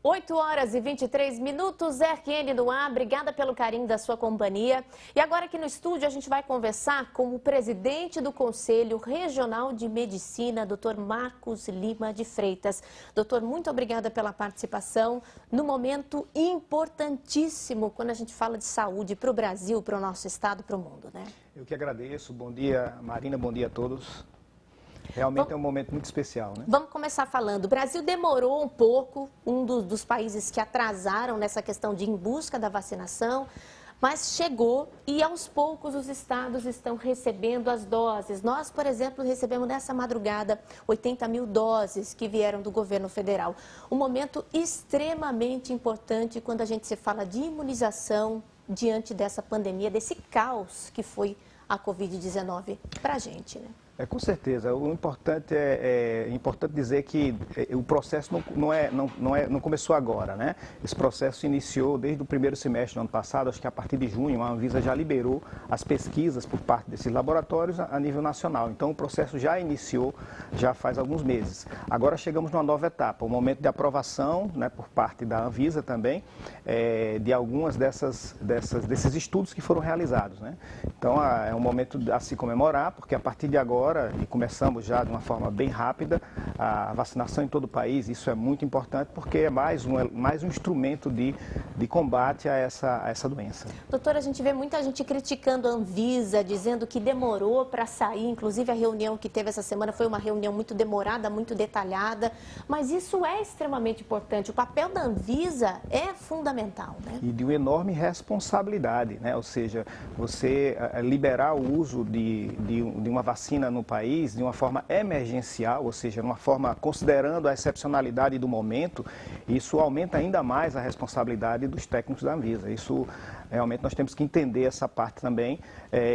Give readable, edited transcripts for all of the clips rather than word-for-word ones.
8h23, RN no ar, obrigada pelo carinho da sua companhia. E agora aqui no estúdio a gente vai conversar com o presidente do Conselho Regional de Medicina, Dr. Marcos Lima de Freitas. Doutor, muito obrigada pela participação no momento importantíssimo quando a gente fala de saúde para o Brasil, para o nosso estado, para o mundo, né? Eu que agradeço, bom dia Marina, bom dia a todos. Realmente é um momento muito especial, né? Vamos começar falando. O Brasil demorou um pouco, dos países que atrasaram nessa questão de ir em busca da vacinação, mas chegou e aos poucos os estados estão recebendo as doses. Nós, por exemplo, recebemos nessa madrugada 80 mil doses que vieram do governo federal. Um momento extremamente importante quando a gente se fala de imunização diante dessa pandemia, desse caos que foi a Covid-19 para a gente, né? Com certeza. O importante é importante dizer que o processo não começou agora, né? Esse processo iniciou desde o primeiro semestre do ano passado, acho que a partir de junho a Anvisa já liberou as pesquisas por parte desses laboratórios a nível nacional. Então o processo já iniciou, já faz alguns meses. Agora chegamos numa nova etapa, o momento de aprovação, né, por parte da Anvisa também, de algumas desses estudos que foram realizados, né? Então é um momento a se comemorar, porque a partir de agora, e começamos já de uma forma bem rápida, a vacinação em todo o país. Isso é muito importante porque é mais um instrumento de combate a essa doença. Doutora, a gente vê muita gente criticando a Anvisa, dizendo que demorou para sair, inclusive a reunião que teve essa semana foi uma reunião muito demorada, muito detalhada, mas isso é extremamente importante. O papel da Anvisa é fundamental, né? E de uma enorme responsabilidade, né? Ou seja, você liberar o uso de uma vacina no país de uma forma emergencial, ou seja, de uma forma considerando a excepcionalidade do momento, isso aumenta ainda mais a responsabilidade dos técnicos da Anvisa. Isso realmente nós temos que entender essa parte também.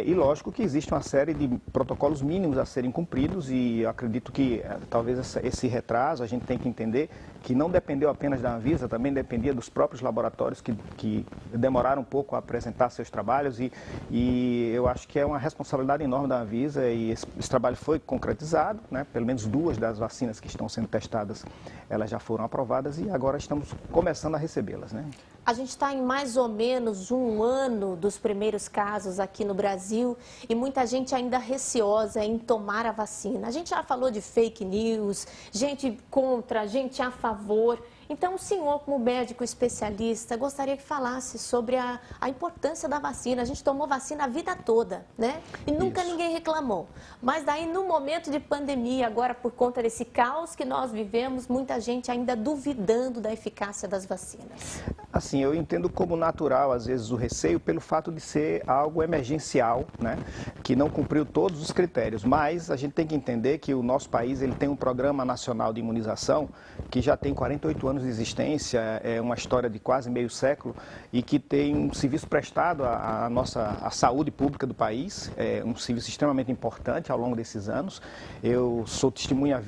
E lógico que existe uma série de protocolos mínimos a serem cumpridos e eu acredito que talvez esse retraso a gente tem que entender que não dependeu apenas da Anvisa, também dependia dos próprios laboratórios que demoraram um pouco a apresentar seus trabalhos e eu acho que é uma responsabilidade enorme da Anvisa e esse trabalho foi concretizado, né? Pelo menos 2 das vacinas que estão sendo testadas, elas já foram aprovadas e agora estamos começando a recebê-las, né? A gente está em mais ou menos um ano dos primeiros casos aqui no Brasil e muita gente ainda receosa em tomar a vacina. A gente já falou de fake news, gente contra, gente a favor. Então, o senhor, como médico especialista, gostaria que falasse sobre a importância da vacina. A gente tomou vacina a vida toda, né? E nunca ninguém reclamou. Mas daí, no momento de pandemia, agora por conta desse caos que nós vivemos, muita gente ainda duvidando da eficácia das vacinas. Assim, eu entendo como natural, às vezes, o receio pelo fato de ser algo emergencial, né? Que não cumpriu todos os critérios. Mas a gente tem que entender que o nosso país ele tem um Programa Nacional de Imunização que já tem 48 anos de existência, é uma história de quase meio século e que tem um serviço prestado à saúde pública do país, é um serviço extremamente importante ao longo desses anos. Eu sou testemunha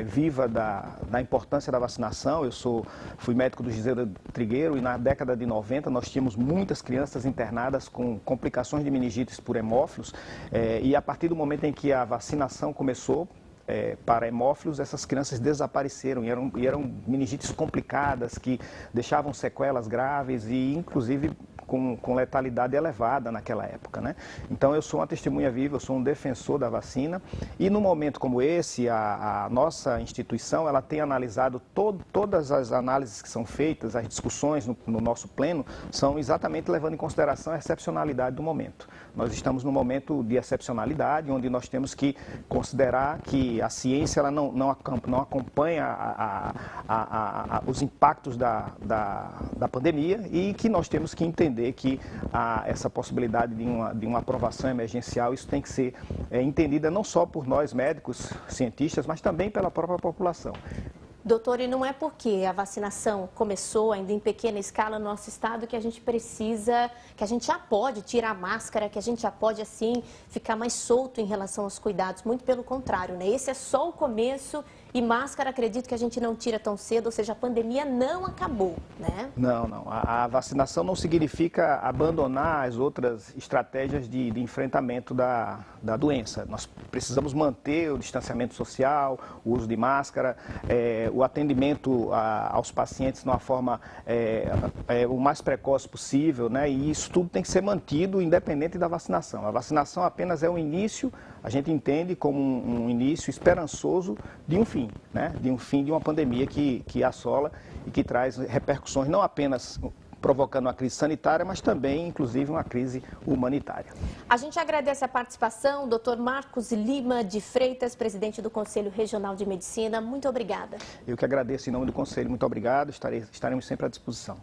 viva da importância da vacinação, fui médico do José Trigueiro e na década de 90 nós tínhamos muitas crianças internadas com complicações de meningites por hemófilos e a partir do momento em que a vacinação começou, para hemófilos, essas crianças desapareceram e eram meningites complicadas que deixavam sequelas graves e inclusive com letalidade elevada naquela época, né? Então eu sou uma testemunha viva, eu sou um defensor da vacina e num momento como esse, a nossa instituição ela tem analisado todas as análises que são feitas, as discussões no nosso pleno, são exatamente levando em consideração a excepcionalidade do momento. Nós estamos num momento de excepcionalidade, onde nós temos que considerar que a ciência ela não acompanha os impactos da pandemia e que nós temos que entender que essa possibilidade de uma aprovação emergencial, isso tem que ser entendida não só por nós médicos, cientistas, mas também pela própria população. Doutor, e não é porque a vacinação começou ainda em pequena escala no nosso estado que a gente precisa, que a gente já pode tirar a máscara, que a gente já pode, assim, ficar mais solto em relação aos cuidados. Muito pelo contrário, né? Esse é só o começo E máscara, acredito que a gente não tira tão cedo, ou seja, a pandemia não acabou, né? Não, não. A vacinação não significa abandonar as outras estratégias de enfrentamento da doença. Nós precisamos manter o distanciamento social, o uso de máscara, o atendimento aos pacientes de uma forma o mais precoce possível, né? E isso tudo tem que ser mantido independente da vacinação. A vacinação apenas é um início, a gente entende como um início esperançoso de um fim, né? De um fim de uma pandemia que assola e que traz repercussões não apenas provocando uma crise sanitária, mas também, inclusive, uma crise humanitária. A gente agradece a participação, Dr. Marcos Lima de Freitas, presidente do Conselho Regional de Medicina. Muito obrigada. Eu que agradeço em nome do Conselho. Muito obrigado. Estaremos sempre à disposição.